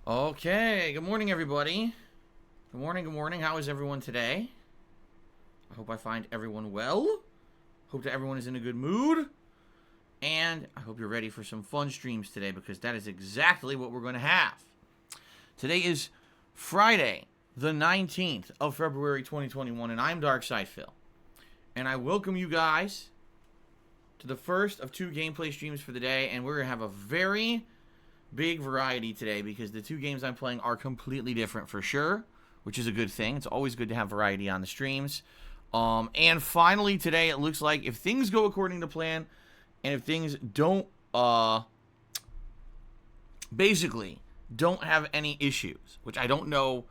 Okay, good morning, everybody. Good morning, good morning. How is everyone today? I hope I find everyone well. Hope that everyone is in a good mood. And I hope you're ready for some fun streams today, because that is exactly what we're going to have. Today is Friday, the 19th of February 2021, and I'm Darkside Phil. And I welcome you guys to the first of two gameplay streams for the day, and we're going to have a very big variety today because the two games I'm playing are completely different for sure, which is a good thing. It's always good to have variety on the streams. And finally today, it looks like if things go according to plan, and if things don't, basically don't have any issues, which I don't know,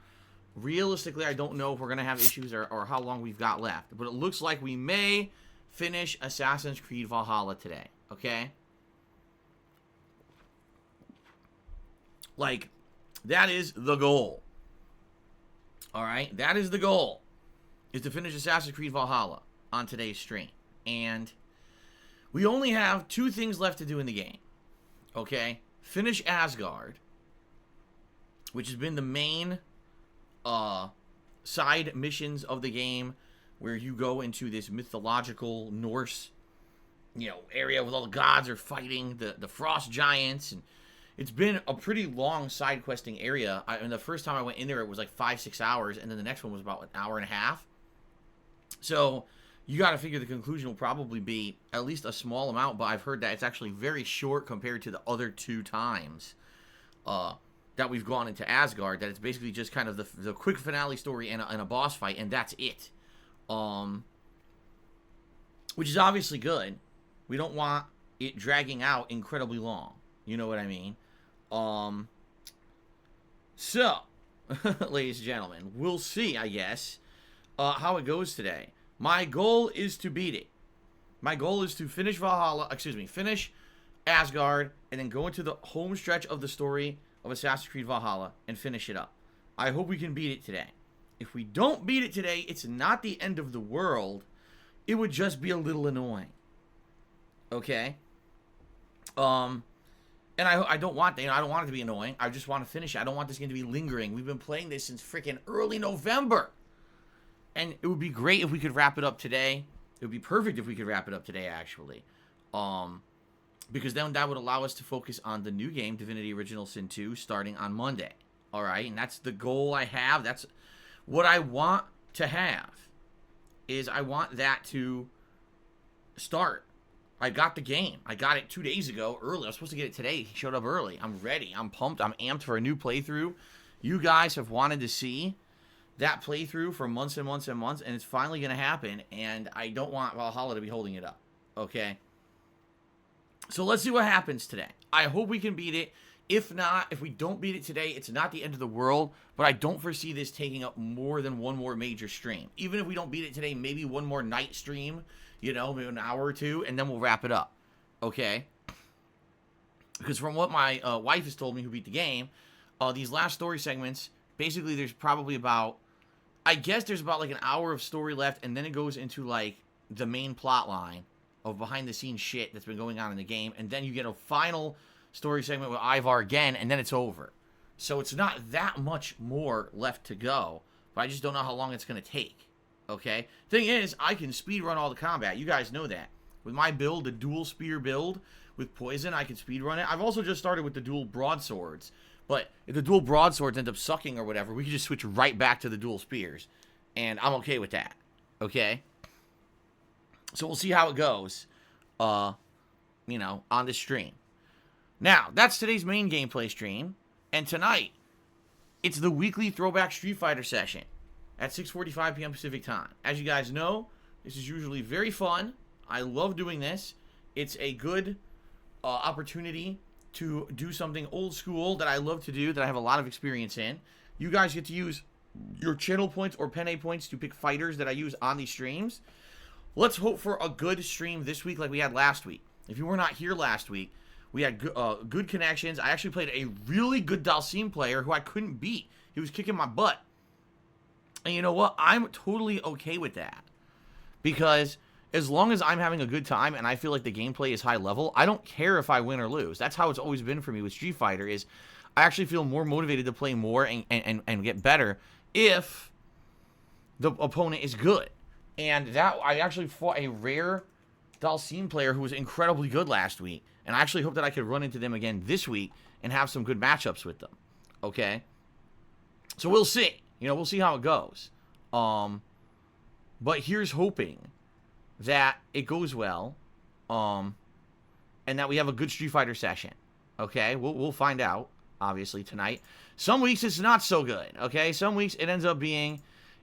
realistically, I don't know if we're going to have issues or how long we've got left, but it looks like we may finish Assassin's Creed Valhalla today, okay? Like, that is the goal. Alright? That is the goal. Is to finish Assassin's Creed Valhalla on today's stream. And we only have two things left to do in the game. Okay? Finish Asgard, which has been the main side missions of the game, where you go into this mythological Norse, area with all the gods are fighting the frost giants, and it's been a pretty long side questing area. And the first time I went in there, it was like 5-6 hours, and then the next one was about an hour and a half. So you got to figure the conclusion will probably be at least a small amount, but I've heard that it's actually very short compared to the other two times that we've gone into Asgard, that it's basically just kind of the quick finale story and a boss fight, and that's it. Which is obviously good. We don't want it dragging out incredibly long. You know what I mean? So, ladies and gentlemen, we'll see, I guess, how it goes today. My goal is to beat it. My goal is to finish finish Asgard, and then go into the home stretch of the story of Assassin's Creed Valhalla and finish it up. I hope we can beat it today. If we don't beat it today, it's not the end of the world. It would just be a little annoying. Okay? And I don't want I don't want it to be annoying. I just want to finish it. I don't want this game to be lingering. We've been playing this since freaking early November. And it would be great if we could wrap it up today. It would be perfect if we could wrap it up today, actually. Because then that would allow us to focus on the new game, Divinity Original Sin 2, starting on Monday. Alright? And that's the goal I have. That's what I want to have. Is I want that to start. I got the game. I got it 2 days ago, early. I was supposed to get it today. He showed up early. I'm ready. I'm pumped. I'm amped for a new playthrough. You guys have wanted to see that playthrough for months and months and months, and it's finally going to happen, and I don't want Valhalla to be holding it up. Okay? So let's see what happens today. I hope we can beat it. If not, if we don't beat it today, it's not the end of the world, but I don't foresee this taking up more than one more major stream. Even if we don't beat it today, maybe one more night stream, maybe an hour or two, and then we'll wrap it up. Okay? Because from what my wife has told me, who beat the game, these last story segments, basically there's probably about, I guess there's about like an hour of story left, and then it goes into like the main plot line of behind the scenes shit that's been going on in the game, and then you get a final story segment with Ivar again, and then it's over. So it's not that much more left to go, but I just don't know how long it's going to take. Okay? Thing is, I can speedrun all the combat. You guys know that. With my build, the dual spear build with poison, I can speedrun it. I've also just started with the dual broadswords. But if the dual broadswords end up sucking or whatever, we can just switch right back to the dual spears. And I'm okay with that. Okay? So we'll see how it goes, on this stream. Now, that's today's main gameplay stream. And tonight, it's the weekly Throwback Street Fighter session at 6:45 p.m. Pacific time. As you guys know, this is usually very fun. I love doing this. It's a good opportunity to do something old school that I love to do, that I have a lot of experience in. You guys get to use your channel points or penne points to pick fighters that I use on these streams. Let's hope for a good stream this week like we had last week. If you were not here last week, we had good connections. I actually played a really good Dalsim player who I couldn't beat. He was kicking my butt. And you know what? I'm totally okay with that. Because as long as I'm having a good time and I feel like the gameplay is high level, I don't care if I win or lose. That's how it's always been for me with Street Fighter, is I actually feel more motivated to play more and get better if the opponent is good. And that I actually fought a rare Dalsim player who was incredibly good last week. And I actually hope that I could run into them again this week and have some good matchups with them. Okay? So we'll see. You know, we'll see how it goes. But here's hoping that it goes well. And that we have a good Street Fighter session. Okay? We'll find out, obviously, tonight. Some weeks it's not so good. Okay? Some weeks it ends up being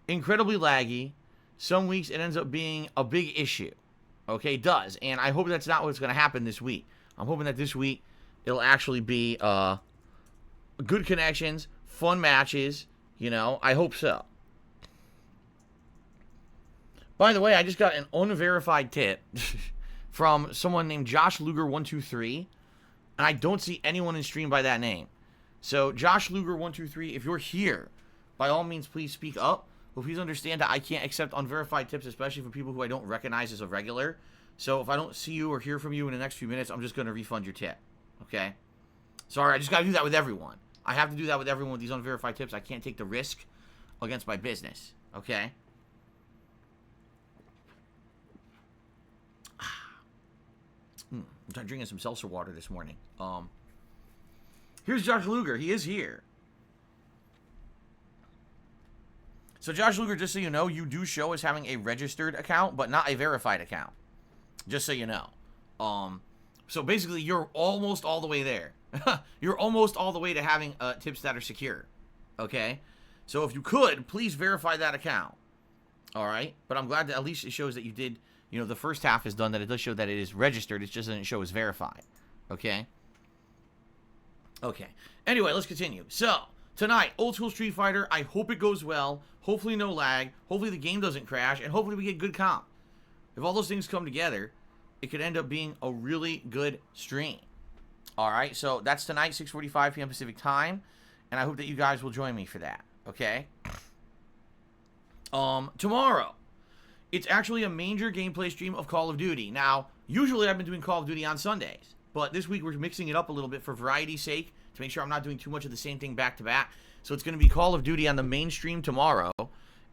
incredibly laggy. Some weeks it ends up being a big issue. Okay, it does. And I hope that's not what's going to happen this week. I'm hoping that this week it'll actually be good connections, fun matches. You know, I hope so. By the way, I just got an unverified tip from someone named Josh Luger123. And I don't see anyone in stream by that name. So, Josh Luger123, if you're here, by all means, please speak up. But please understand that I can't accept unverified tips, especially from people who I don't recognize as a regular. So if I don't see you or hear from you in the next few minutes, I'm just going to refund your tip. Okay? Sorry, I just got to do that with everyone. I have to do that with everyone with these unverified tips. I can't take the risk against my business. Okay? I'm drinking some seltzer water this morning. Here's Josh Luger. He is here. So, Josh Luger, just so you know, you do show as having a registered account, but not a verified account. Just so you know. So, basically, you're almost all the way there. You're almost all the way to having tips that are secure. Okay? So, if you could, please verify that account. Alright? But I'm glad that at least it shows that you did, you know, the first half is done, that it does show that it is registered. It just doesn't show as verified. Okay? Okay. Anyway, let's continue. So, tonight, old school Street Fighter. I hope it goes well. Hopefully no lag. Hopefully the game doesn't crash. And hopefully we get good comp. If all those things come together, it could end up being a really good stream. Alright, so that's tonight, 6:45 p.m. Pacific time. And I hope that you guys will join me for that. Okay? Tomorrow, it's actually a major gameplay stream of Call of Duty. Now, usually I've been doing Call of Duty on Sundays. But this week we're mixing it up a little bit for variety's sake, to make sure I'm not doing too much of the same thing back to back. So it's going to be Call of Duty on the main stream tomorrow.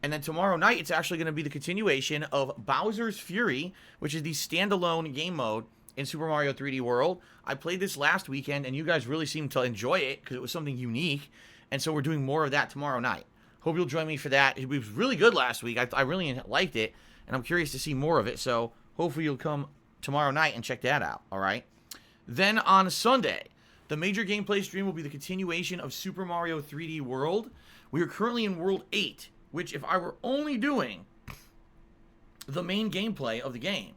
And then tomorrow night, it's actually going to be the continuation of Bowser's Fury, which is the standalone game mode in Super Mario 3D World. I played this last weekend, and you guys really seemed to enjoy it because it was something unique. And so we're doing more of that tomorrow night. Hope you'll join me for that. It was really good last week. I really liked it, and I'm curious to see more of it. So hopefully you'll come tomorrow night and check that out, all right? Then on Sunday, the major gameplay stream will be the continuation of Super Mario 3D World. We are currently in World 8, which if I were only doing the main gameplay of the game,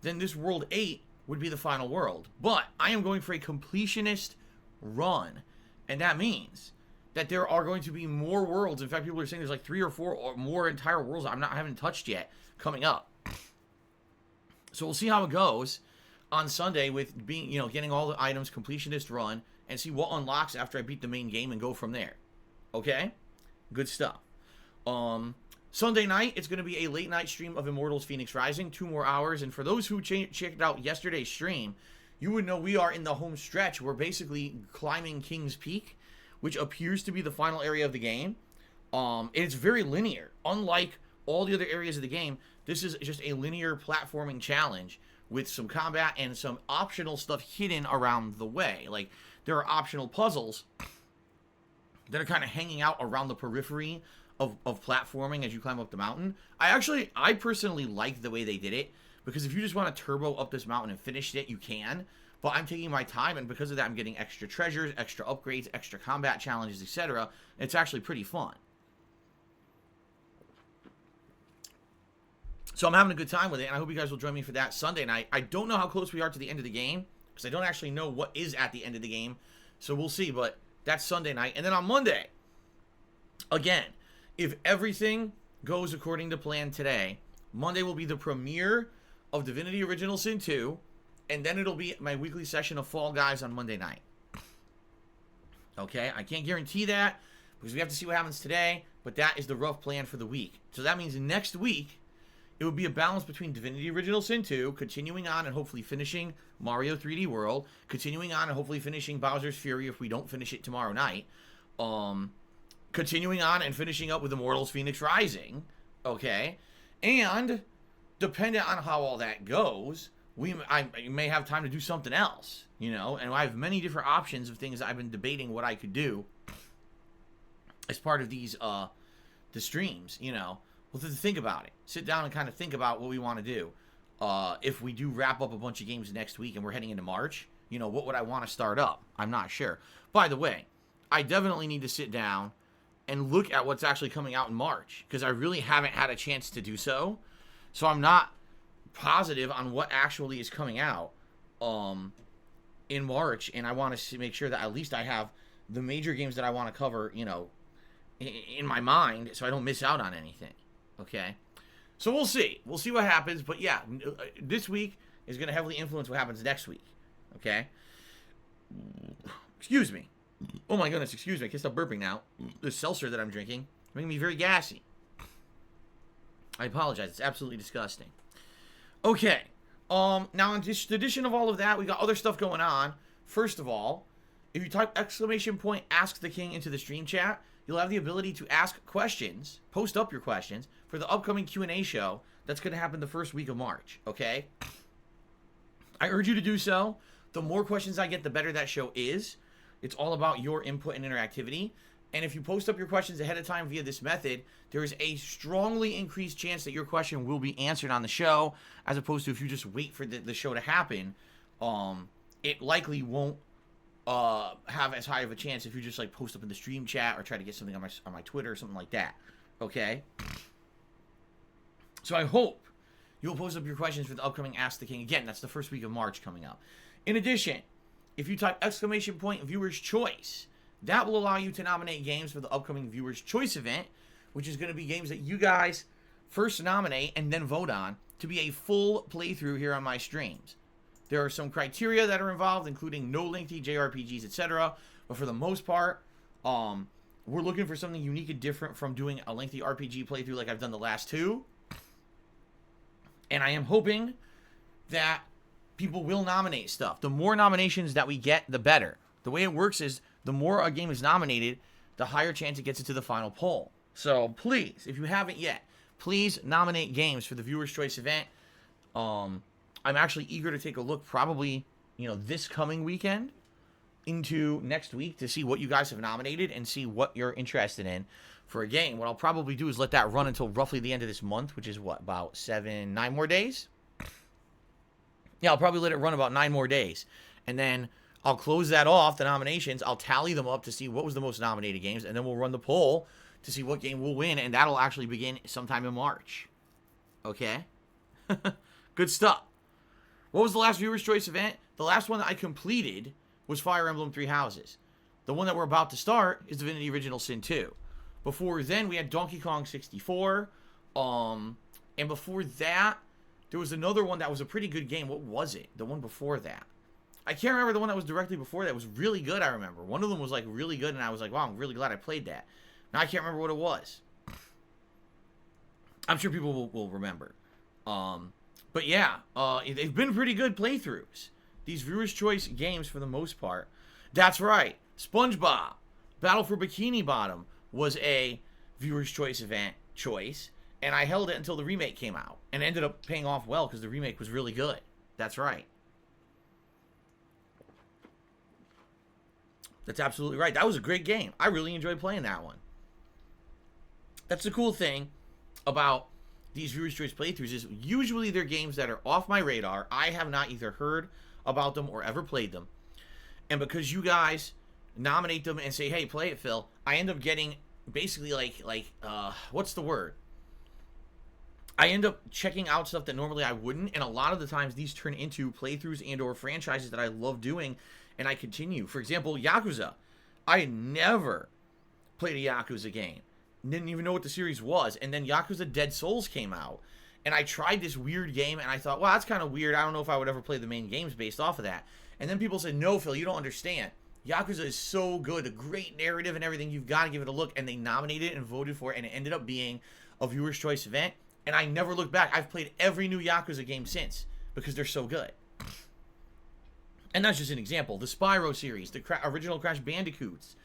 then this World 8 would be the final world. But I am going for a completionist run, and that means that there are going to be more worlds. In fact, people are saying there's like 3 or 4 or more entire worlds I haven't touched yet coming up. So we'll see how it goes on Sunday with being, you know, getting all the items, completionist run, and see what unlocks after I beat the main game and go from there. Okay? Good stuff. Sunday night, it's going to be a late night stream of Immortals Phoenix Rising, 2 more hours, and for those who checked out yesterday's stream, you would know we are in the home stretch. We're basically climbing King's Peak, which appears to be the final area of the game. It's very linear. Unlike all the other areas of the game, this is just a linear platforming challenge with some combat and some optional stuff hidden around the way. Like, there are optional puzzles that are kind of hanging out around the periphery of platforming as you climb up the mountain. I personally like the way they did it, because if you just want to turbo up this mountain and finish it, you can. But I'm taking my time, and because of that, I'm getting extra treasures, extra upgrades, extra combat challenges, etc. It's actually pretty fun. So I'm having a good time with it, and I hope you guys will join me for that Sunday night. I don't know how close we are to the end of the game, because I don't actually know what is at the end of the game. So we'll see, but that's Sunday night. And then on Monday, again, if everything goes according to plan today, Monday will be the premiere of Divinity Original Sin 2, and then it'll be my weekly session of Fall Guys on Monday night. Okay, I can't guarantee that, because we have to see what happens today, but that is the rough plan for the week. So that means next week it would be a balance between Divinity Original Sin 2, continuing on and hopefully finishing Mario 3D World, continuing on and hopefully finishing Bowser's Fury if we don't finish it tomorrow night, continuing on and finishing up with Immortals Phoenix Rising, okay? And depending on how all that goes, I may have time to do something else, you know? And I have many different options of things I've been debating what I could do as part of these, the streams, you know? Well, to think about it. Sit down and kind of think about what we want to do. If we do wrap up a bunch of games next week and we're heading into March, you know, what would I want to start up? I'm not sure. By the way, I definitely need to sit down and look at what's actually coming out in March, because I really haven't had a chance to do so. So I'm not positive on what actually is coming out in March, and I want to make sure that at least I have the major games that I want to cover, you know, in my mind, so I don't miss out on anything. Okay, so we'll see. We'll see what happens. But yeah, this week is going to heavily influence what happens next week. Okay? Excuse me. Oh my goodness, excuse me. I can't stop burping now. The seltzer that I'm drinking is making me very gassy. I apologize. It's absolutely disgusting. Okay. Now, in addition of all of that, we got other stuff going on. First of all, if you type !Ask the King into the stream chat, you'll have the ability to ask questions, post up your questions, for the upcoming Q&A show that's going to happen the first week of March, okay? I urge you to do so. The more questions I get, the better that show is. It's all about your input and interactivity. And if you post up your questions ahead of time via this method, there is a strongly increased chance that your question will be answered on the show, as opposed to if you just wait for the show to happen, it likely won't have as high of a chance if you just like post up in the stream chat or try to get something on my Twitter or something like that. Okay? So I hope you'll post up your questions for the upcoming Ask the King. Again, that's the first week of March coming up. In addition, if you type !Viewers Choice, that will allow you to nominate games for the upcoming Viewers Choice event, which is going to be games that you guys first nominate and then vote on to be a full playthrough here on my streams. There are some criteria that are involved, including no lengthy JRPGs, etc. But for the most part, we're looking for something unique and different from doing a lengthy RPG playthrough like I've done the last two. And I am hoping that people will nominate stuff. The more nominations that we get, the better. The way it works is the more a game is nominated, the higher chance it gets into the final poll. So please, if you haven't yet, please nominate games for the Viewers' Choice event. I'm actually eager to take a look probably, you know, this coming weekend into next week to see what you guys have nominated and see what you're interested in for a game. What I'll probably do is let that run until roughly the end of this month, which is what, about 9 more days? Yeah, I'll probably let it run about 9 more days. And then I'll close that off, the nominations. I'll tally them up to see what was the most nominated games, and then we'll run the poll to see what game will win, and that'll actually begin sometime in March. Okay? Good stuff. What was the last Viewer's Choice event? The last one that I completed was Fire Emblem Three Houses. The one that we're about to start is Divinity Original Sin 2. Before then, we had Donkey Kong 64. And before that, there was another one that was a pretty good game. What was it? The one before that. I can't remember the one that was directly before that. It was really good, I remember. One of them was, like, really good, and I was like, wow, I'm really glad I played that. Now I can't remember what it was. I'm sure people will remember. But yeah, they've been pretty good playthroughs. These Viewer's Choice games, for the most part. That's right. SpongeBob Battle for Bikini Bottom was a Viewer's Choice event choice, and I held it until the remake came out, and ended up paying off well because the remake was really good. That's right. That's absolutely right. That was a great game. I really enjoyed playing that one. That's the cool thing about these Viewer's Choice playthroughs is usually they're games that are off my radar. I have not either heard about them or ever played them. And because you guys nominate them and say, hey, play it, Phil, I end up getting basically what's the word? I end up checking out stuff that normally I wouldn't, and a lot of the times these turn into playthroughs and or franchises that I love doing, and I continue. For example, Yakuza. I never played a Yakuza game. Didn't even know what the series was, and then Yakuza Dead Souls came out, and I tried this weird game, and I thought, well, that's kind of weird. I don't know if I would ever play the main games based off of that. And then people said, no, Phil, you don't understand. Yakuza is so good, a great narrative and everything. You've got to give it a look. And they nominated it and voted for it, and it ended up being a Viewer's Choice event. And I never looked back. I've played every new Yakuza game since because they're so good. And that's just an example. The Spyro series, the original Crash Bandicoots,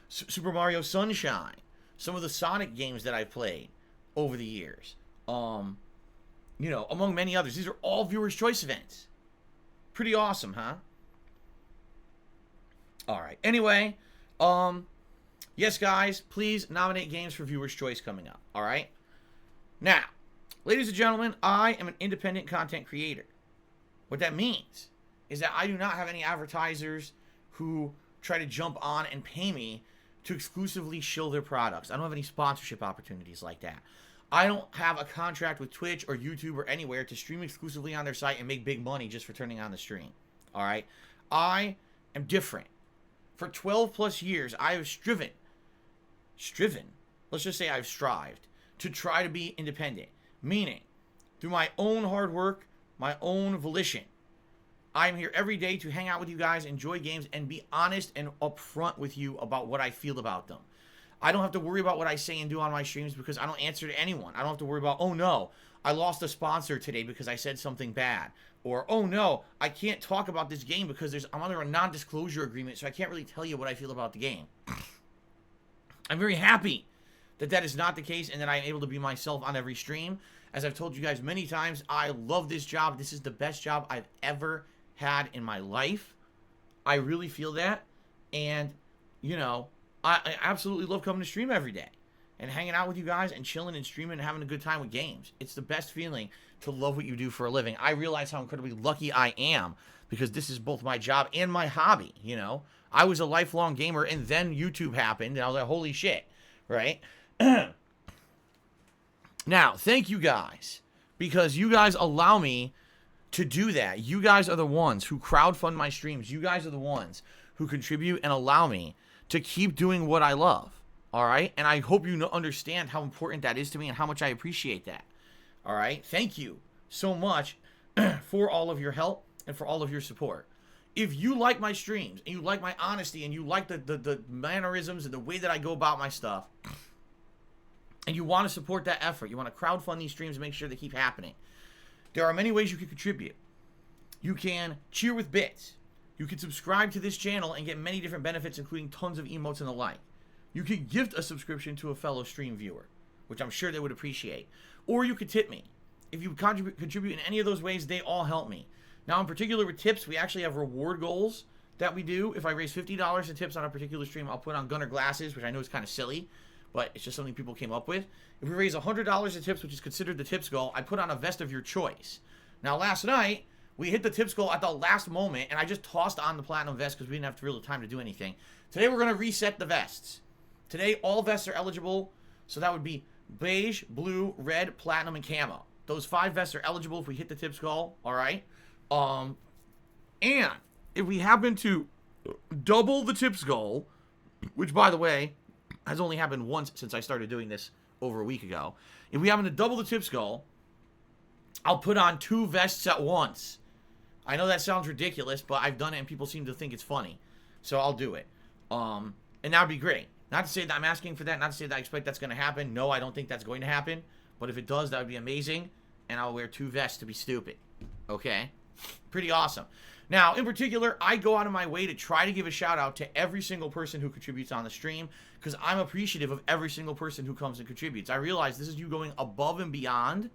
Super Mario Sunshine, some of the Sonic games that I've played over the years. You know, among many others. These are all Viewers' Choice events. Pretty awesome, huh? Alright. Anyway, yes, guys, please nominate games for Viewers' Choice coming up. Alright? Now, ladies and gentlemen, I am an independent content creator. What that means is that I do not have any advertisers who try to jump on and pay me to exclusively shill their products. I don't have any sponsorship opportunities like that. I don't have a contract with Twitch or YouTube or anywhere to stream exclusively on their site and make big money just for turning on the stream. All right? I am different. For 12 plus years, I have striven, let's just say I've strived to try to be independent. Meaning, through my own hard work, my own volition, I'm here every day to hang out with you guys, enjoy games, and be honest and upfront with you about what I feel about them. I don't have to worry about what I say and do on my streams because I don't answer to anyone. I don't have to worry about, oh no, I lost a sponsor today because I said something bad. Or, oh no, I can't talk about this game because I'm under a non-disclosure agreement, so I can't really tell you what I feel about the game. I'm very happy that that is not the case and that I am able to be myself on every stream. As I've told you guys many times, I love this job. This is the best job I've ever had in my life. I really feel that. And, you know, I absolutely love coming to stream every day and hanging out with you guys and chilling and streaming and having a good time with games. It's the best feeling to love what you do for a living. I realize how incredibly lucky I am because this is both my job and my hobby, you know. I was a lifelong gamer and then YouTube happened and I was like, holy shit, right? Now, thank you guys because you guys allow me to do that. You guys are the ones who crowdfund my streams. You guys are the ones who contribute and allow me to keep doing what I love, all right? And I hope you understand how important that is to me and how much I appreciate that, all right? Thank you so much for all of your help and for all of your support. If you like my streams and you like my honesty and you like the mannerisms and the way that I go about my stuff and you want to support that effort, you want to crowdfund these streams and make sure they keep happening, there are many ways you can contribute. You can cheer with bits. You can subscribe to this channel and get many different benefits, including tons of emotes and the like. You can gift a subscription to a fellow stream viewer, which I'm sure they would appreciate. Or you could tip me. If you contribute in any of those ways, they all help me. Now, in particular with tips, we actually have reward goals that we do. If I raise $50 in tips on a particular stream, I'll put on Gunner glasses, which I know is kind of silly, but it's just something people came up with. If we raise $100 in tips, which is considered the tips goal, I put on a vest of your choice. Now, last night, we hit the tips goal at the last moment, and I just tossed on the platinum vest because we didn't have real time to do anything. Today, we're going to reset the vests. Today, all vests are eligible, so that would be beige, blue, red, platinum, and camo. Those 5 vests are eligible if we hit the tips goal, all right? And if we happen to double the tips goal, which, by the way, has only happened once since I started doing this over a week ago. If we happen to double the tips goal, I'll put on 2 vests at once. I know that sounds ridiculous, but I've done it and people seem to think it's funny. So I'll do it. And that would be great. Not to say that I'm asking for that, not to say that I expect that's going to happen. No, I don't think that's going to happen. But if it does, that would be amazing. And I'll wear 2 vests to be stupid. Okay? Pretty awesome. Now, in particular, I go out of my way to try to give a shout out to every single person who contributes on the stream because I'm appreciative of every single person who comes and contributes. I realize this is you going above and beyond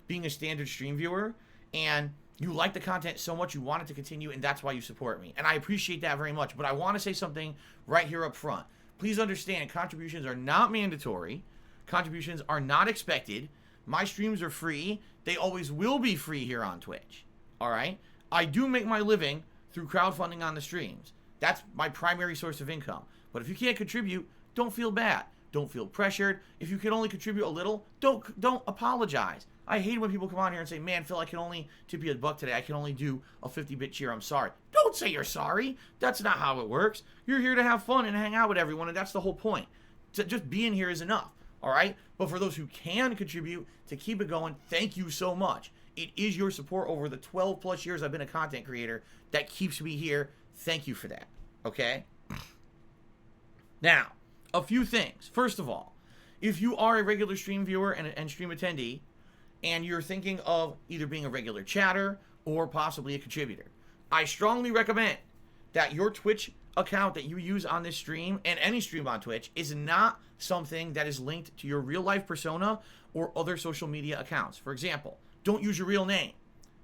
being a standard stream viewer, and you like the content so much you want it to continue, and that's why you support me. And I appreciate that very much, but I want to say something right here up front. Please understand, contributions are not mandatory. Contributions are not expected. My streams are free. They always will be free here on Twitch. All right? I do make my living through crowdfunding on the streams. That's my primary source of income. But if you can't contribute, don't feel bad. Don't feel pressured. If you can only contribute a little, don't apologize. I hate when people come on here and say, man, Phil, I can only tip you $1 today. I can only do a 50-bit cheer. I'm sorry. Don't say you're sorry. That's not how it works. You're here to have fun and hang out with everyone, and that's the whole point. Just being here is enough, all right? But for those who can contribute to keep it going, thank you so much. It is your support over the 12-plus years I've been a content creator that keeps me here. Thank you for that, okay? Now, a few things. First of all, if you are a regular stream viewer and stream attendee, and you're thinking of either being a regular chatter or possibly a contributor, I strongly recommend that your Twitch account that you use on this stream and any stream on Twitch is not something that is linked to your real life persona or other social media accounts. For example, don't use your real name.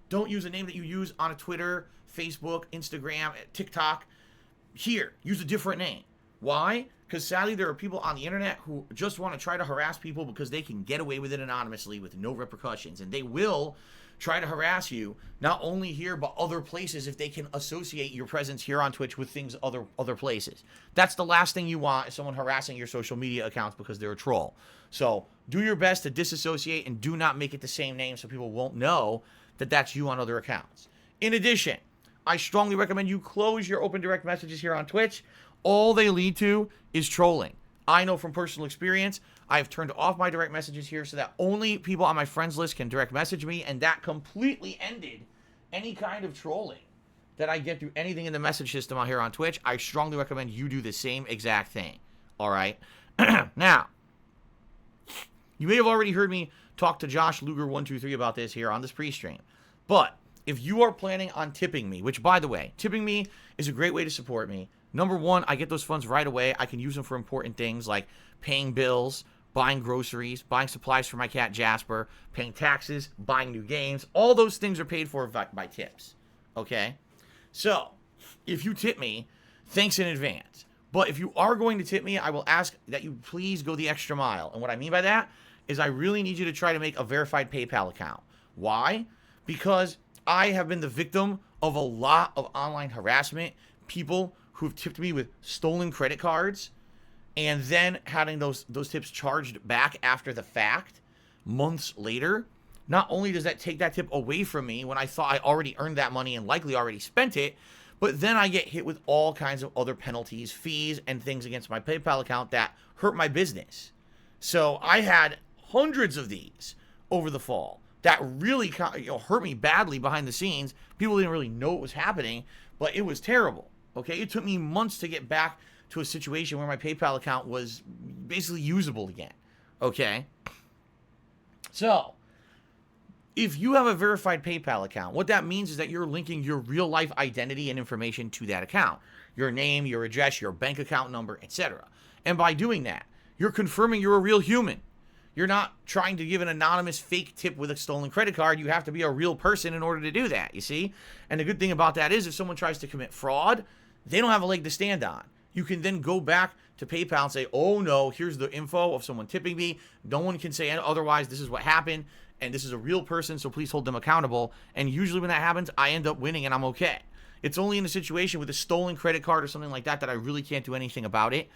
Don't use a name that you use on a Twitter, Facebook, Instagram, TikTok. Here, use a different name. Why? Because sadly, there are people on the internet who just want to try to harass people because they can get away with it anonymously with no repercussions. And they will try to harass you, not only here, but other places if they can associate your presence here on Twitch with things other places. That's the last thing you want, is someone harassing your social media accounts because they're a troll. So do your best to disassociate and do not make it the same name so people won't know that that's you on other accounts. In addition, I strongly recommend you close your open direct messages here on Twitch. All they lead to is trolling. I know from personal experience, I've turned off my direct messages here so that only people on my friends list can direct message me, and that completely ended any kind of trolling that I get through anything in the message system out here on Twitch. I strongly recommend you do the same exact thing. All right? Now, you may have already heard me talk to Josh Luger123 about this here on this pre-stream, but if you are planning on tipping me, which, by the way, tipping me is a great way to support me. Number one, I get those funds right away. I can use them for important things like paying bills, buying groceries, buying supplies for my cat Jasper, paying taxes, buying new games. All those things are paid for by tips, okay? So, if you tip me, thanks in advance. But if you are going to tip me, I will ask that you please go the extra mile. And what I mean by that is I really need you to try to make a verified PayPal account. Why? Because I have been the victim of a lot of online harassment. People who've tipped me with stolen credit cards and then having those tips charged back after the fact, months later. Not only does that take that tip away from me when I thought I already earned that money and likely already spent it, but then I get hit with all kinds of other penalties, fees, and things against my PayPal account that hurt my business. So I had hundreds of these over the fall that really hurt me badly behind the scenes. People didn't really know what was happening, but it was terrible. Okay, it took me months to get back to a situation where my PayPal account was basically usable again. Okay, so if you have a verified PayPal account, what that means is that you're linking your real life identity and information to that account. Your name, your address, your bank account number, etc. And by doing that, you're confirming you're a real human. You're not trying to give an anonymous fake tip with a stolen credit card. You have to be a real person in order to do that, you see? And the good thing about that is if someone tries to commit fraud, they don't have a leg to stand on. You can then go back to PayPal and say, oh no, here's the info of someone tipping me. No one can say otherwise. This is what happened, and this is a real person, so please hold them accountable. And usually when that happens, I end up winning and I'm okay. It's only in a situation with a stolen credit card or something like that that I really can't do anything about it.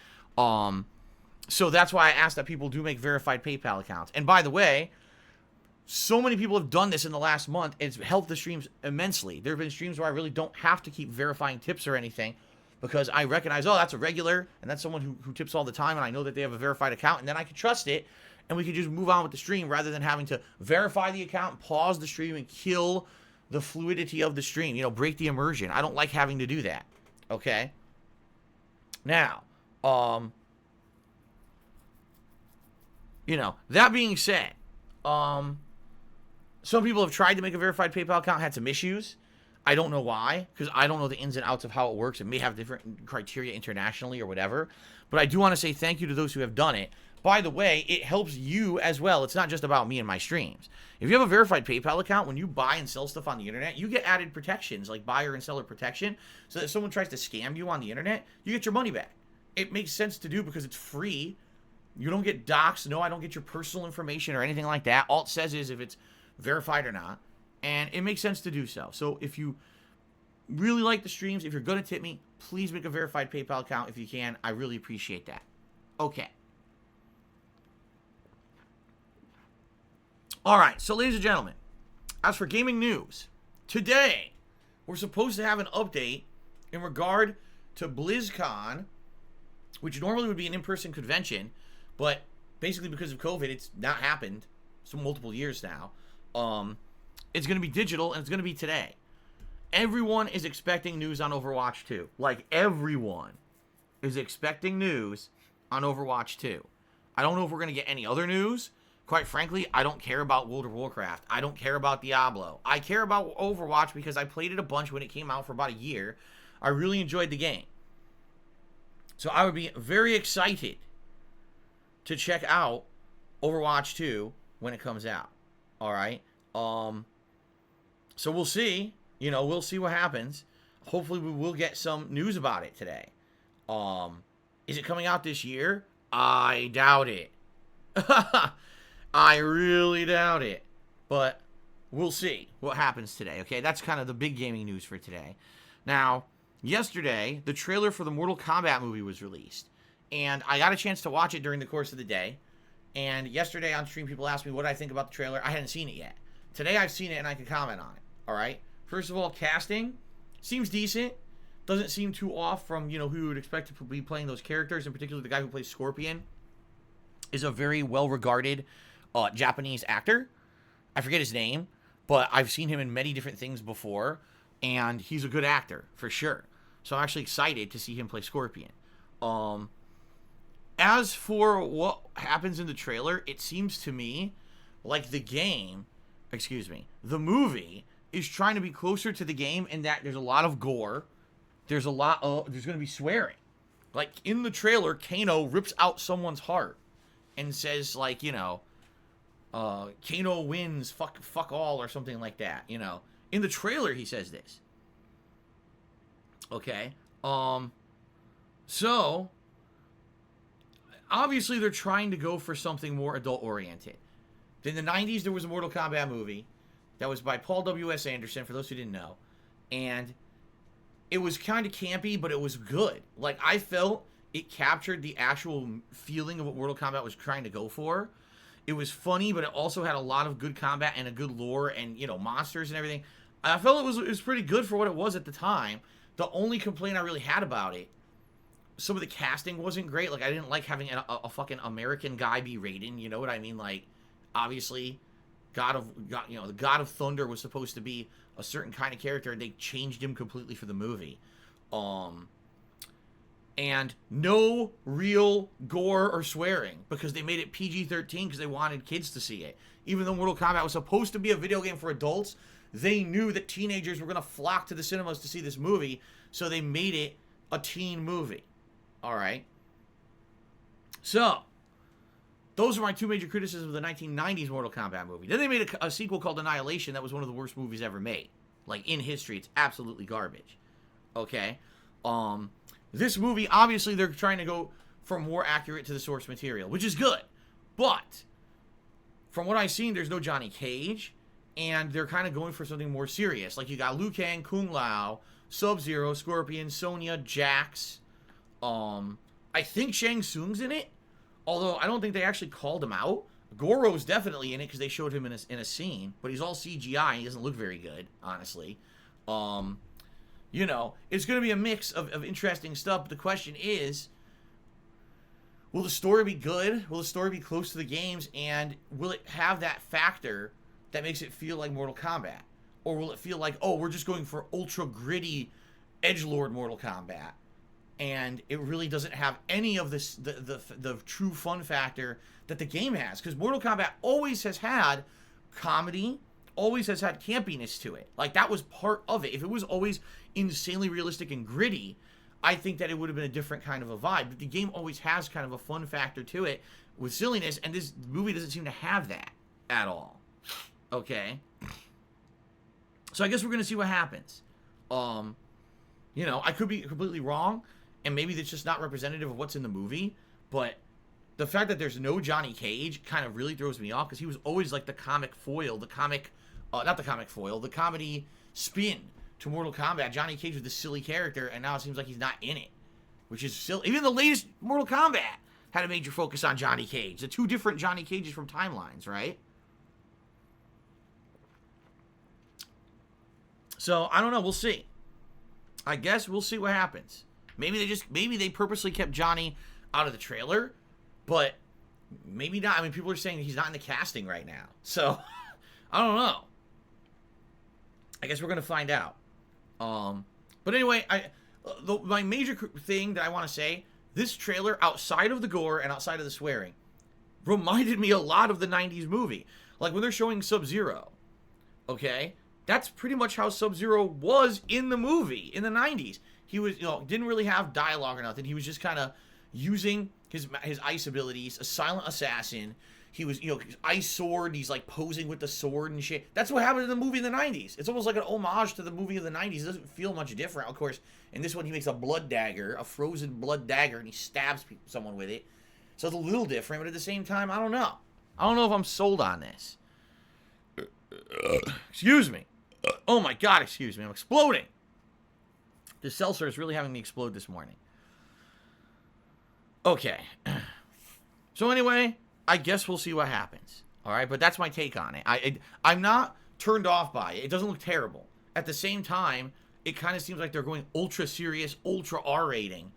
So that's why I ask that people do make verified PayPal accounts. And by the way, so many people have done this in the last month. It's helped the streams immensely. There have been streams where I really don't have to keep verifying tips or anything because I recognize, oh, that's a regular, and that's someone who tips all the time, and I know that they have a verified account, and then I can trust it, and we can just move on with the stream rather than having to verify the account, pause the stream, and kill the fluidity of the stream, break the immersion. I don't like having to do that, okay? Now, that being said, some people have tried to make a verified PayPal account, had some issues. I don't know why, because I don't know the ins and outs of how it works. It may have different criteria internationally or whatever. But I do want to say thank you to those who have done it. By the way, it helps you as well. It's not just about me and my streams. If you have a verified PayPal account, when you buy and sell stuff on the internet, you get added protections like buyer and seller protection. So that if someone tries to scam you on the internet, you get your money back. It makes sense to do because it's free. You don't get doxxed. No, I don't get your personal information or anything like that. All it says is if it's verified or not. And it makes sense to do so. So if you really like the streams, if you're going to tip me, please make a verified PayPal account if you can. I really appreciate that. Okay. All right. So ladies and gentlemen, as for gaming news, today we're supposed to have an update in regard to BlizzCon, which normally would be an in-person convention, but basically because of COVID, it's not happened. It's multiple years now. It's going to be digital, and it's going to be today. Everyone is expecting news on Overwatch 2. Like, everyone is expecting news on Overwatch 2. I don't know if we're going to get any other news, Quite frankly, I don't care about World of Warcraft. I don't care about Diablo. I care about Overwatch because I played it a bunch when it came out for about a year. I really enjoyed the game. So I would be very excited to check out Overwatch 2 when it comes out. All right. So we'll see. We'll see what happens. Hopefully we will get some news about it today. Is it coming out this year? I doubt it. I really doubt it. But we'll see what happens today, okay? That's kind of the big gaming news for today. Now, yesterday, the trailer for the Mortal Kombat movie was released. And I got a chance to watch it during the course of the day. And yesterday on stream, people asked me what I think about the trailer. I hadn't seen it yet. Today, I've seen it and I can comment on it, all right? First of all, casting seems decent. Doesn't seem too off from, who you would expect to be playing those characters. In particular, the guy who plays Scorpion is a very well-regarded Japanese actor. I forget his name, but I've seen him in many different things before, and he's a good actor, for sure. So I'm actually excited to see him play Scorpion. As for what happens in the trailer, it seems to me like the movie is trying to be closer to the game in that there's a lot of gore. There's going to be swearing. Like, in the trailer, Kano rips out someone's heart and says, like, Kano wins, fuck all, or something like that, In the trailer, he says this. Okay. So, obviously, they're trying to go for something more adult-oriented. In the 90s, there was a Mortal Kombat movie that was by Paul W.S. Anderson, for those who didn't know. And it was kind of campy, but it was good. Like, I felt it captured the actual feeling of what Mortal Kombat was trying to go for. It was funny, but it also had a lot of good combat and a good lore and, monsters and everything. I felt it was pretty good for what it was at the time. The only complaint I really had about it, some of the casting wasn't great. Like, I didn't like having a fucking American guy be Raiden. You know what I mean? Like, obviously, the God of Thunder was supposed to be a certain kind of character, and they changed him completely for the movie. And no real gore or swearing, because they made it PG-13 because they wanted kids to see it. Even though Mortal Kombat was supposed to be a video game for adults, they knew that teenagers were going to flock to the cinemas to see this movie, so they made it a teen movie. All right? So, those are my two major criticisms of the 1990s Mortal Kombat movie. Then they made a sequel called Annihilation that was one of the worst movies ever made. Like, in history, it's absolutely garbage. Okay? This movie, obviously, they're trying to go for more accurate to the source material, which is good. But, from what I've seen, there's no Johnny Cage, and they're kind of going for something more serious. Like, you got Liu Kang, Kung Lao, Sub-Zero, Scorpion, Sonya, Jax. I think Shang Tsung's in it. Although, I don't think they actually called him out. Goro's definitely in it because they showed him in a scene. But he's all CGI and he doesn't look very good, honestly. It's going to be a mix of interesting stuff. But the question is, will the story be good? Will the story be close to the games? And will it have that factor that makes it feel like Mortal Kombat? Or will it feel like, oh, we're just going for ultra gritty edgelord Mortal Kombat? And it really doesn't have any of this, the true fun factor that the game has. Because Mortal Kombat always has had comedy, always has had campiness to it. Like, that was part of it. If it was always insanely realistic and gritty, I think that it would have been a different kind of a vibe. But the game always has kind of a fun factor to it with silliness, and this movie doesn't seem to have that at all. Okay? So I guess we're going to see what happens. I could be completely wrong, and maybe it's just not representative of what's in the movie, but the fact that there's no Johnny Cage kind of really throws me off, because he was always like the comic foil, the comedy spin to Mortal Kombat. Johnny Cage was this silly character, and now it seems like he's not in it, which is silly. Even the latest Mortal Kombat had a major focus on Johnny Cage. The two different Johnny Cages from timelines, right? So, I don't know. We'll see. I guess we'll see what happens. Maybe they purposely kept Johnny out of the trailer, but maybe not. I mean, people are saying he's not in the casting right now. So, I don't know. I guess we're going to find out. But anyway, my major thing that I want to say, this trailer, outside of the gore and outside of the swearing, reminded me a lot of the 90s movie. Like when they're showing Sub-Zero, okay? That's pretty much how Sub-Zero was in the movie in the 90s. He was, didn't really have dialogue or nothing. He was just kind of using his ice abilities, a silent assassin. He was, ice sword. He's like posing with the sword and shit. That's what happened in the movie in the 90s. It's almost like an homage to the movie of the 90s. It doesn't feel much different. Of course, in this one, he makes a blood dagger, a frozen blood dagger, and he stabs someone with it. So it's a little different, but at the same time, I don't know. I don't know if I'm sold on this. Excuse me. Oh my God, excuse me. I'm exploding. The seltzer is really having me explode this morning. Okay. So anyway, I guess we'll see what happens. All right, but that's my take on it. I'm not turned off by it. It doesn't look terrible. At the same time, it kind of seems like they're going ultra serious, ultra R rating.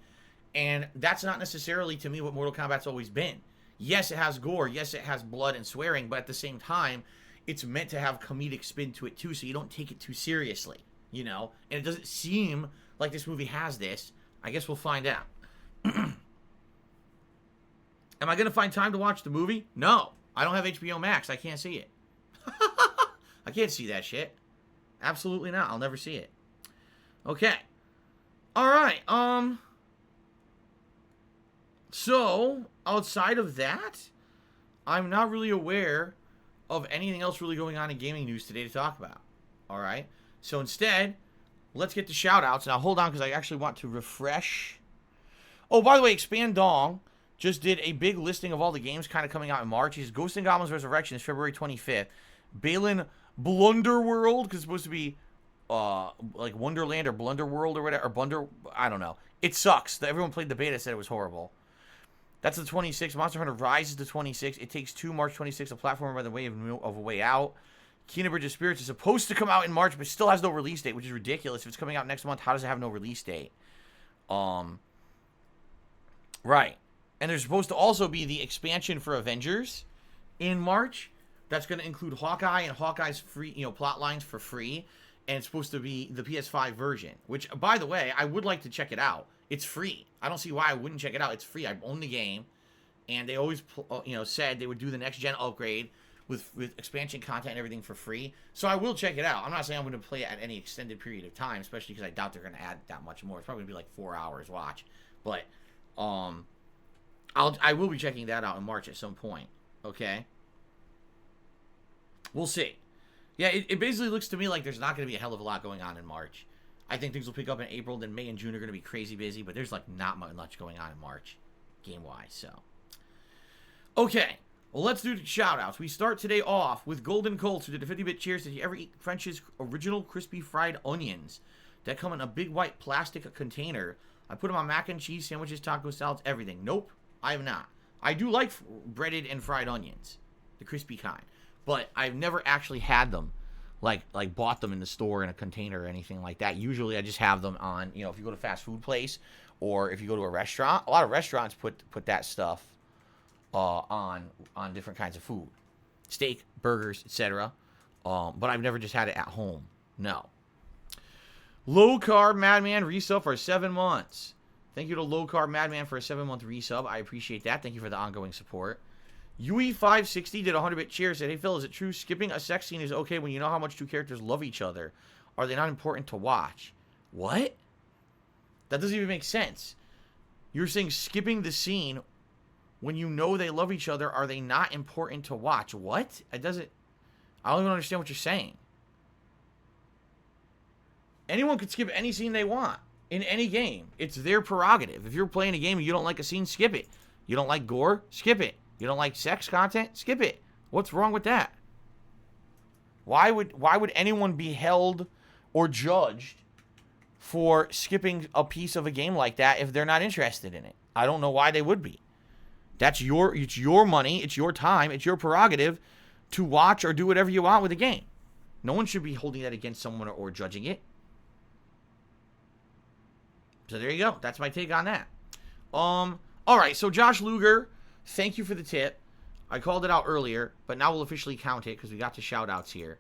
And that's not necessarily, to me, what Mortal Kombat's always been. Yes, it has gore. Yes, it has blood and swearing. But at the same time, it's meant to have comedic spin to it, too, so you don't take it too seriously, And it doesn't seem like this movie has this. I guess we'll find out. Am I going to find time to watch the movie? No. I don't have HBO Max. I can't see it. I can't see that shit. Absolutely not. I'll never see it. Okay. All right. So, outside of that, I'm not really aware of anything else really going on in gaming news today to talk about. All right? So instead, let's get to shout-outs. Now, hold on, because I actually want to refresh. Oh, by the way, Expand Dong just did a big listing of all the games kind of coming out in March. He's Ghosts and Goblins Resurrection is February 25th. Balin Blunderworld, because it's supposed to be like Wonderland or Blunderworld or whatever, or Blunder, I don't know. It sucks. Everyone played the beta, said it was horrible. That's the 26th. Monster Hunter Rise is the 26th. It Takes Two, March 26th, a platformer by the way of A Way Out. Kena Bridge of Spirits is supposed to come out in March, but still has no release date, which is ridiculous. If it's coming out next month, how does it have no release date? Right. And there's supposed to also be the expansion for Avengers in March. That's going to include Hawkeye and Hawkeye's free, plot lines for free. And it's supposed to be the PS5 version, which, by the way, I would like to check it out. It's free. I don't see why I wouldn't check it out. It's free. I own the game. And they always, said they would do the next-gen upgrade with expansion content and everything for free. So I will check it out. I'm not saying I'm going to play it at any extended period of time, especially because I doubt they're going to add that much more. It's probably going to be like 4 hours watch. But I will be checking that out in March at some point. Okay? We'll see. Yeah, it basically looks to me like there's not going to be a hell of a lot going on in March. I think things will pick up in April, then May and June are going to be crazy busy, but there's like not much going on in March, game-wise, so. Okay, well, let's do the shout-outs. We start today off with Golden Colts, who did a 50-bit cheers. Did you ever eat French's original crispy fried onions that come in a big white plastic container? I put them on mac and cheese, sandwiches, taco salads, everything. Nope, I have not. I do like breaded and fried onions, the crispy kind, but I've never actually had them, like bought them in the store in a container or anything like that. Usually I just have them on, if you go to a fast food place or if you go to a restaurant. A lot of restaurants put that stuff on different kinds of food, steak, burgers, etc. But I've never just had it at home. No. Low Carb Madman resub for 7 months. Thank you to Low Carb Madman for a 7-month resub. I appreciate that. Thank you for the ongoing support. UE560 did a 100-bit cheer. Said, hey, Phil, is it true skipping a sex scene is okay when you know how much two characters love each other? Are they not important to watch? What? That doesn't even make sense. You're saying skipping the scene when you know they love each other, are they not important to watch? What? I don't even understand what you're saying. Anyone could skip any scene they want in any game. It's their prerogative. If you're playing a game and you don't like a scene, skip it. You don't like gore? Skip it. You don't like sex content? Skip it. What's wrong with that? Why would anyone be held or judged for skipping a piece of a game like that if they're not interested in it? I don't know why they would be. It's your money, it's your time, it's your prerogative to watch or do whatever you want with a game. No one should be holding that against someone or judging it. So there you go. That's my take on that. All right, so Josh Luger, thank you for the tip. I called it out earlier, but now we'll officially count it because we got the shout-outs here.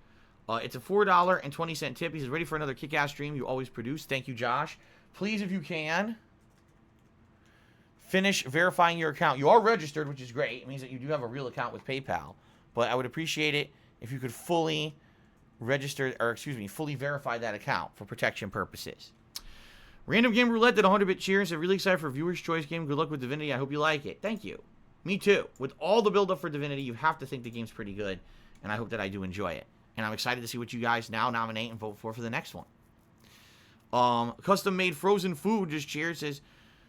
It's a $4.20 tip. He says, ready for another kick-ass stream you always produce. Thank you, Josh. Please, if you can, finish verifying your account. You are registered, which is great. It means that you do have a real account with PayPal. But I would appreciate it if you could fully register, or excuse me, fully verify that account for protection purposes. Random Game Roulette did 100-bit cheers. I'm really excited for Viewer's Choice game. Good luck with Divinity. I hope you like it. Thank you. Me too. With all the build-up for Divinity, you have to think the game's pretty good. And I hope that I do enjoy it. And I'm excited to see what you guys now nominate and vote for the next one. Custom-made frozen food just cheered. Says,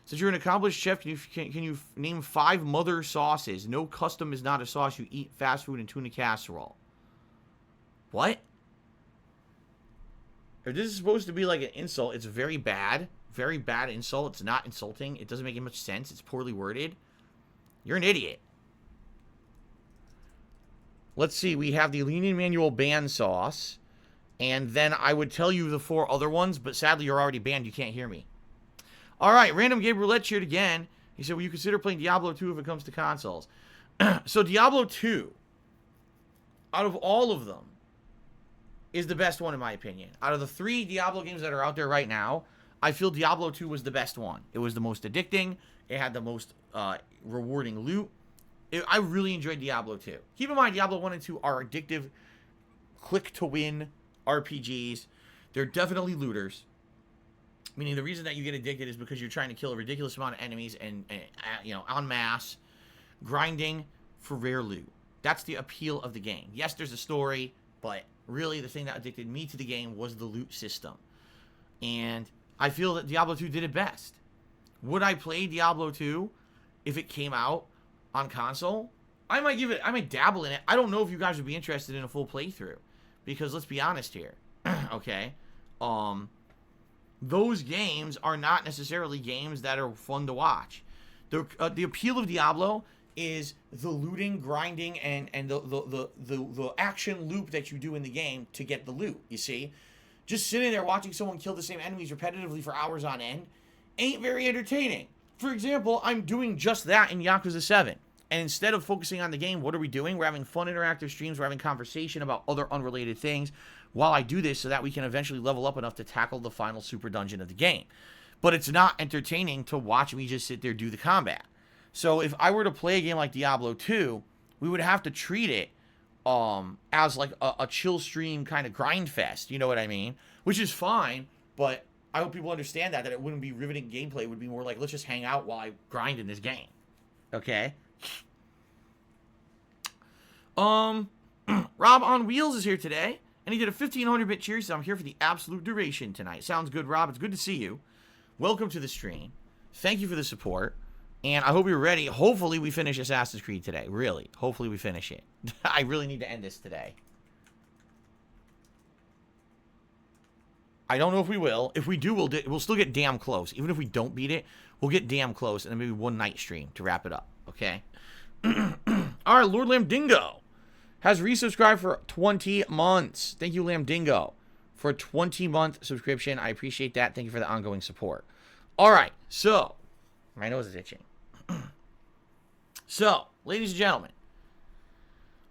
since you're an accomplished chef, can you name 5 mother sauces? No custom is not a sauce. You eat fast food and tuna casserole. What? If this is supposed to be like an insult, it's very bad. Very bad insult. It's not insulting. It doesn't make much sense. It's poorly worded. You're an idiot. Let's see. We have the Leaning Manual band sauce. And then I would tell you the 4 other ones, but sadly you're already banned. You can't hear me. All right. Random Gabe Roulette cheered again. He said, will you consider playing Diablo 2 if it comes to consoles? So Diablo 2, out of all of them, is the best one in my opinion. Out of the 3 Diablo games that are out there right now, I feel Diablo 2 was the best one. It was the most addicting. It had the most rewarding loot. I really enjoyed Diablo 2. Keep in mind, Diablo 1 and 2 are addictive, click-to-win RPGs. They're definitely looters. Meaning the reason that you get addicted is because you're trying to kill a ridiculous amount of enemies and you know, en masse, grinding for rare loot. That's the appeal of the game. Yes, there's a story, but really the thing that addicted me to the game was the loot system. And I feel that Diablo 2 did it best. Would I play Diablo 2 if it came out on console? I might dabble in it. I don't know if you guys would be interested in a full playthrough. Because let's be honest here. Okay? Those games are not necessarily games that are fun to watch. The appeal of Diablo is the looting, grinding, and the action loop that you do in the game to get the loot, you see? Just sitting there watching someone kill the same enemies repetitively for hours on end ain't very entertaining. For example, I'm doing just that in Yakuza 7. And instead of focusing on the game, what are we doing? We're having fun interactive streams. We're having conversation about other unrelated things while I do this so that we can eventually level up enough to tackle the final super dungeon of the game. But it's not entertaining to watch me just sit there do the combat. So if I were to play a game like Diablo 2, we would have to treat it as like a chill stream kind of grind fest. You know what I mean? Which is fine, but I hope people understand that it wouldn't be riveting gameplay. It would be more like, let's just hang out while I grind in this game. Okay? Rob on Wheels is here today, and he did a 1500-bit cheers. So I'm here for the absolute duration tonight. Sounds good, Rob. It's good to see you. Welcome to the stream. Thank you for the support, and I hope you're ready. Hopefully we finish Assassin's Creed today. Really. Hopefully we finish it. I really need to end this today. I don't know if we will. If we do, we'll still get damn close. Even if we don't beat it, we'll get damn close, and then maybe one night stream to wrap it up. Okay? All right, Lord Lamdingo has resubscribed for 20 months. Thank you, Lamdingo, for a 20-month subscription. I appreciate that. Thank you for the ongoing support. All right, so my nose is itching. So, ladies and gentlemen,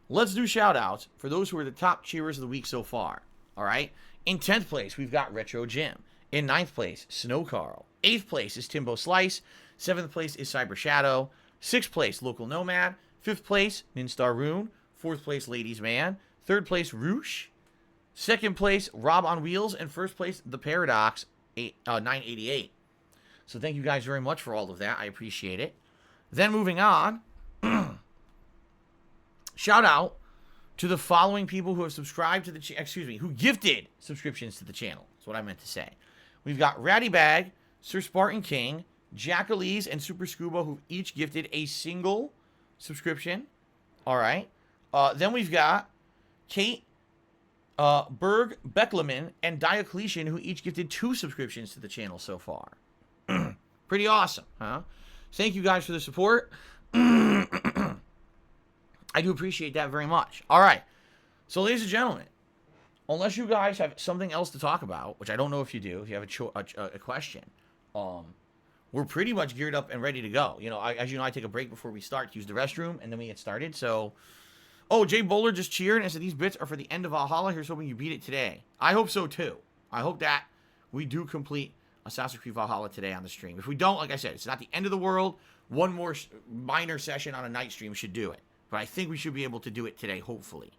let's do shout-outs for those who are the top cheerers of the week so far. All right? In 10th place, we've got Retro Jim. In 9th place, Snow Carl. 8th place is Timbo Slice. 7th place is Cyber Shadow. 6th place, Local Nomad. 5th place, Ninstar Rune. 4th place, Ladies Man. 3rd place, Roosh. 2nd place, Rob on Wheels. And 1st place, The Paradox, 988. So thank you guys very much for all of that. I appreciate it. Then moving on, shout out to the following people who have subscribed to the who gifted subscriptions to the channel. That's what I meant to say. We've got Ratty Bag, Sir Spartan King, Jackalese, and Super Scuba, who each gifted a single subscription. All right. Then we've got Kate, Berg, Beckleman, and Diocletian, who each gifted 2 subscriptions to the channel so far. Pretty awesome, huh? Thank you guys for the support. I do appreciate that very much. All right. So, ladies and gentlemen, unless you guys have something else to talk about, which I don't know if you do, if you have a question, we're pretty much geared up and ready to go. You know, as you know, I take a break before we start to use the restroom, and then we get started. So, Jay Bowler just cheered and said these bits are for the end of Valhalla. Here's hoping you beat it today. I hope so, too. I hope that we do complete Assassin's Creed Valhalla today on the stream. If we don't, like I said, it's not the end of the world. One more minor session on a night stream should do it. But I think we should be able to do it today, hopefully.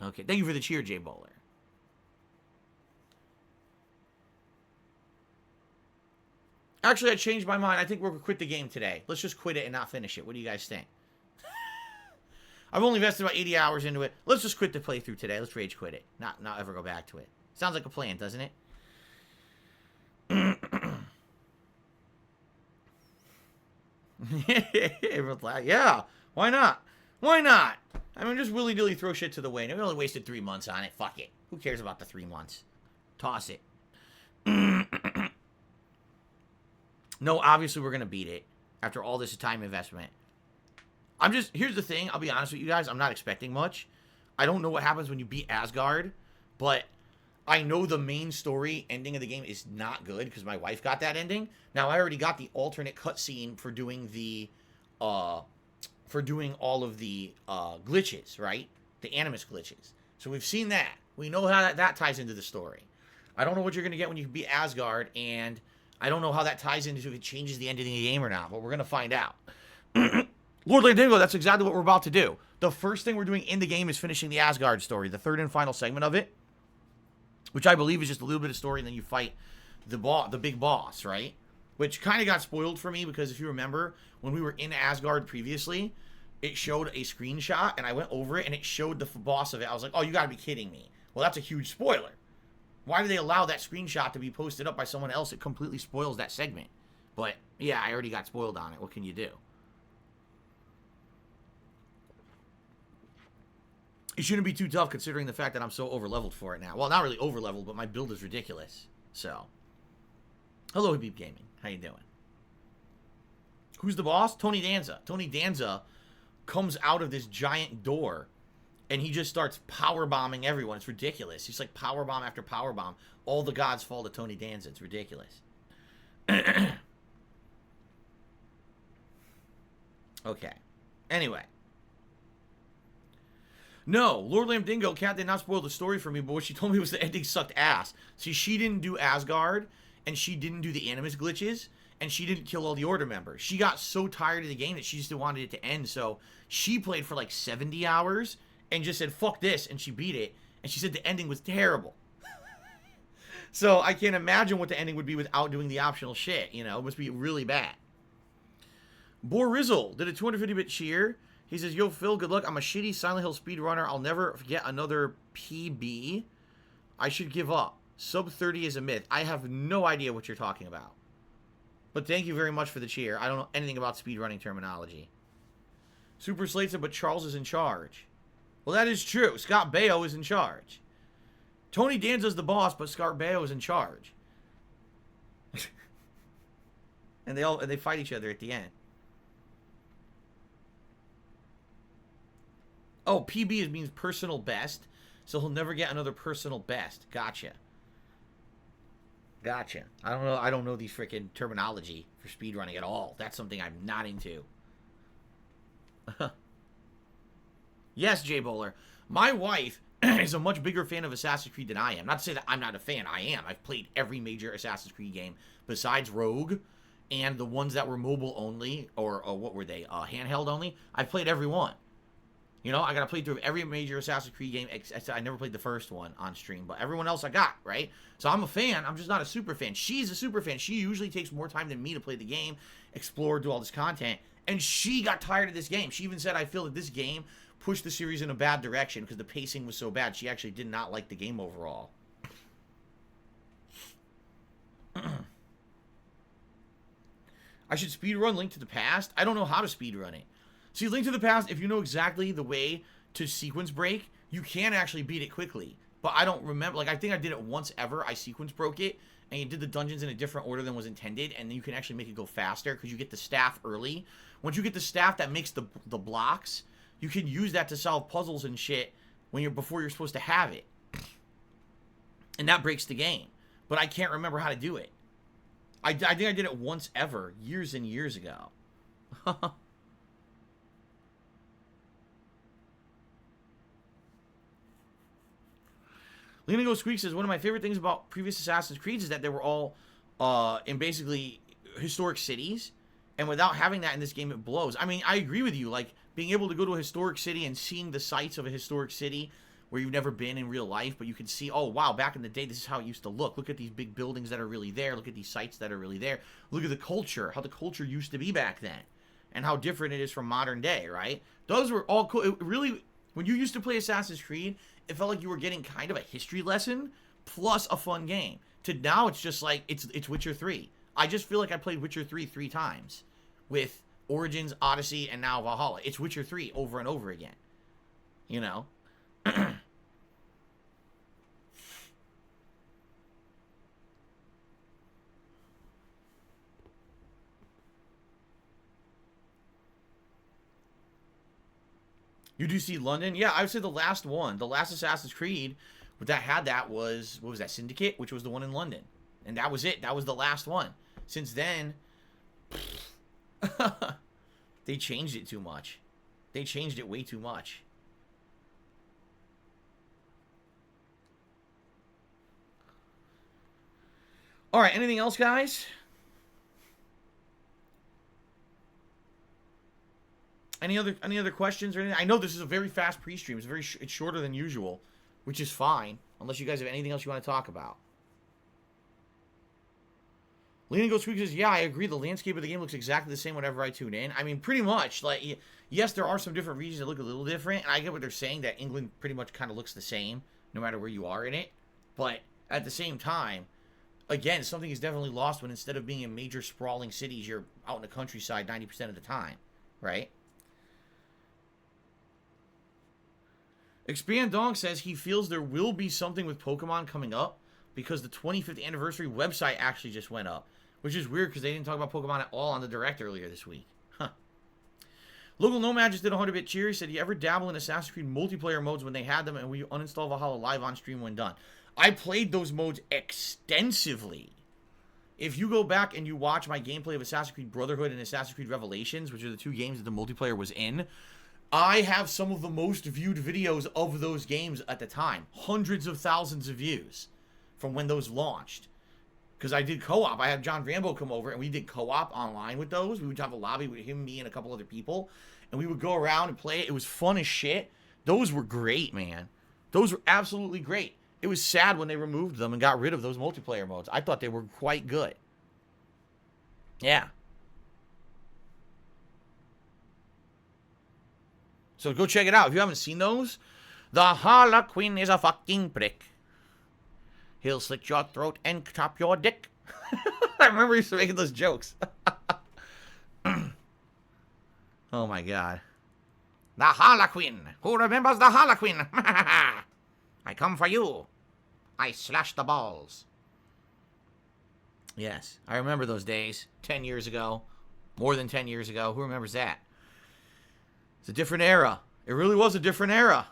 Okay, thank you for the cheer, Jay Bowler. Actually, I changed my mind. I think we're going to quit the game today. Let's just quit it and not finish it. What do you guys think? I've only invested about 80 hours into it. Let's just quit the playthrough today. Let's rage quit it. Not ever go back to it. Sounds like a plan, doesn't it? Yeah, why not? Why not? I mean, just willy-nilly throw shit to the wind. We only wasted 3 months on it. Fuck it. Who cares about the 3 months? Toss it. No, obviously we're going to beat it after all this time investment. Here's the thing. I'll be honest with you guys. I'm not expecting much. I don't know what happens when you beat Asgard, but I know the main story ending of the game is not good because my wife got that ending. Now, I already got the alternate cutscene for doing the, all of the glitches, right? The Animus glitches. So we've seen that. We know how that ties into the story. I don't know what you're going to get when you beat Asgard, and I don't know how that ties into if it changes the end of the game or not, but we're going to find out. Lord Landingo, that's exactly what we're about to do. The first thing we're doing in the game is finishing the Asgard story, the third and final segment of it, which I believe is just a little bit of story, and then you fight the big boss, right? Which kind of got spoiled for me because if you remember, when we were in Asgard previously, it showed a screenshot, and I went over it, and it showed the boss of it. I was like, oh, you got to be kidding me. Well, that's a huge spoiler. Why do they allow that screenshot to be posted up by someone else? It completely spoils that segment. But, yeah, I already got spoiled on it. What can you do? It shouldn't be too tough considering the fact that I'm so over-leveled for it now. Well, not really over-leveled, but my build is ridiculous. So, hello, Habib Gaming. How you doing? Who's the boss? Tony Danza. Tony Danza comes out of this giant door, and he just starts power-bombing everyone. It's ridiculous. He's like power-bomb after power-bomb. All the gods fall to Tony Danza. It's ridiculous. Okay. Anyway. No, Lord Lambdingo, Cat did not spoil the story for me, but what she told me was the ending sucked ass. See, she didn't do Asgard, and she didn't do the Animus glitches, and she didn't kill all the Order members. She got so tired of the game that she just wanted it to end, so she played for like 70 hours and just said, fuck this, and she beat it, and she said the ending was terrible. So I can't imagine what the ending would be without doing the optional shit, you know? It must be really bad. Borizzle did a 250-bit cheer. He says, yo, Phil, good luck. I'm a shitty Silent Hill speedrunner. I'll never get another PB. I should give up. Sub 30 is a myth. I have no idea what you're talking about. But thank you very much for the cheer. I don't know anything about speedrunning terminology. Super Slate said, but Charles is in charge. Well, that is true. Scott Baio is in charge. Tony Danza's the boss, but Scott Baio is in charge. And they fight each other at the end. Oh, PB means personal best, so he'll never get another personal best. Gotcha. Gotcha. I don't know the freaking terminology for speedrunning at all. That's something I'm not into. Yes, Jay Bowler. My wife is a much bigger fan of Assassin's Creed than I am. Not to say that I'm not a fan. I am. I've played every major Assassin's Creed game besides Rogue and the ones that were mobile only, or what were they, handheld only. I've played every one. You know, I got to play through every major Assassin's Creed game. I never played the first one on stream, but everyone else I got, right? So I'm a fan. I'm just not a super fan. She's a super fan. She usually takes more time than me to play the game, explore, do all this content. And she got tired of this game. She even said, I feel that this game pushed the series in a bad direction because the pacing was so bad. She actually did not like the game overall. I should speedrun Link to the Past? I don't know how to speedrun it. See, Link to the Past, if you know exactly the way to sequence break, you can actually beat it quickly. But I don't remember. Like, I think I did it once ever. I sequence broke it, and you did the dungeons in a different order than was intended, and then you can actually make it go faster because you get the staff early. Once you get the staff that makes the blocks, you can use that to solve puzzles and shit before you're supposed to have it. And that breaks the game. But I can't remember how to do it. I think I did it once ever, years and years ago. Lena Go Squeak says, one of my favorite things about previous Assassin's Creeds is that they were all in basically historic cities. And without having that in this game, it blows. I mean, I agree with you. Like, being able to go to a historic city and seeing the sights of a historic city where you've never been in real life, but you can see, oh, wow, back in the day, this is how it used to look. Look at these big buildings that are really there. Look at these sites that are really there. Look at the culture, how the culture used to be back then. And how different it is from modern day, right? Those were all cool. It really, when you used to play Assassin's Creed, it felt like you were getting kind of a history lesson plus a fun game. To now, it's just like, it's Witcher 3. I just feel like I played Witcher 3 times with Origins, Odyssey, and now Valhalla. It's Witcher 3 over and over again. You know? You do see London? Yeah, I would say the last one. The last Assassin's Creed that had that was, what was that, Syndicate? Which was the one in London. And that was it. That was the last one. Since then, they changed it too much. They changed it way too much. All right, anything else, guys? Any other questions or anything? I know this is a very fast pre-stream. It's shorter than usual, which is fine, unless you guys have anything else you want to talk about. Leaning Go Squeak says, yeah, I agree. The landscape of the game looks exactly the same whenever I tune in. I mean, pretty much. Like, yes, there are some different regions that look a little different, and I get what they're saying, that England pretty much kind of looks the same, no matter where you are in it. But at the same time, again, something is definitely lost when instead of being in major sprawling cities, you're out in the countryside 90% of the time, right? Expand Dong says he feels there will be something with Pokemon coming up because the 25th anniversary website actually just went up, which is weird because they didn't talk about Pokemon at all on the Direct earlier this week. Huh. Local Nomad just did a 100-bit cheer. He said, you ever dabble in Assassin's Creed multiplayer modes when they had them and we uninstall Valhalla live on stream when done? I played those modes extensively. If you go back and you watch my gameplay of Assassin's Creed Brotherhood and Assassin's Creed Revelations, which are the two games that the multiplayer was in, I have some of the most viewed videos of those games at the time. Hundreds of thousands of views from when those launched. Because I did co-op. I had John Rambo come over and we did co-op online with those. We would have a lobby with him, me, and a couple other people. And we would go around and play it. It was fun as shit. Those were great, man. Those were absolutely great. It was sad when they removed them and got rid of those multiplayer modes. I thought they were quite good. Yeah. So go check it out. If you haven't seen those, the Harlequin is a fucking prick. He'll slit your throat and chop your dick. I remember he used to making those jokes. Oh my god. The Harlequin. Who remembers the Harlequin? I come for you. I slash the balls. Yes, I remember those days. 10 years ago. More than 10 years ago. Who remembers that? It's a different era. It really was a different era.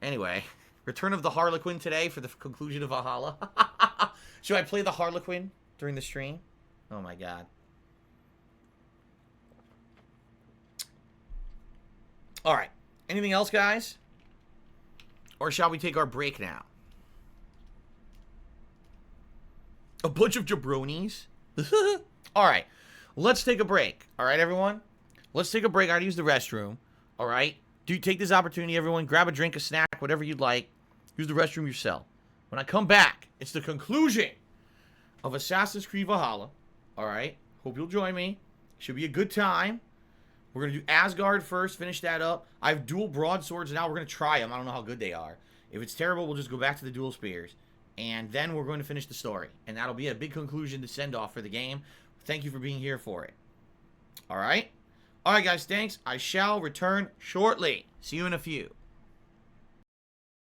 Anyway, Return of the Harlequin today for the conclusion of Valhalla. Should I play the Harlequin during the stream? Oh my god. Alright. Anything else, guys? Or shall we take our break now? A bunch of jabronis? Alright. Let's take a break. Alright, everyone? Let's take a break. I gotta use the restroom. Alright? Do take this opportunity, everyone. Grab a drink, a snack, whatever you'd like. Use the restroom yourself. When I come back, it's the conclusion of Assassin's Creed Valhalla. Alright? Hope you'll join me. Should be a good time. We're going to do Asgard first, finish that up. I have dual broadswords now. We're going to try them. I don't know how good they are. If it's terrible, we'll just go back to the dual spears. And then we're going to finish the story. And that'll be a big conclusion to send off for the game. Thank you for being here for it. Alright? Alright, guys. Thanks. I shall return shortly. See you in a few.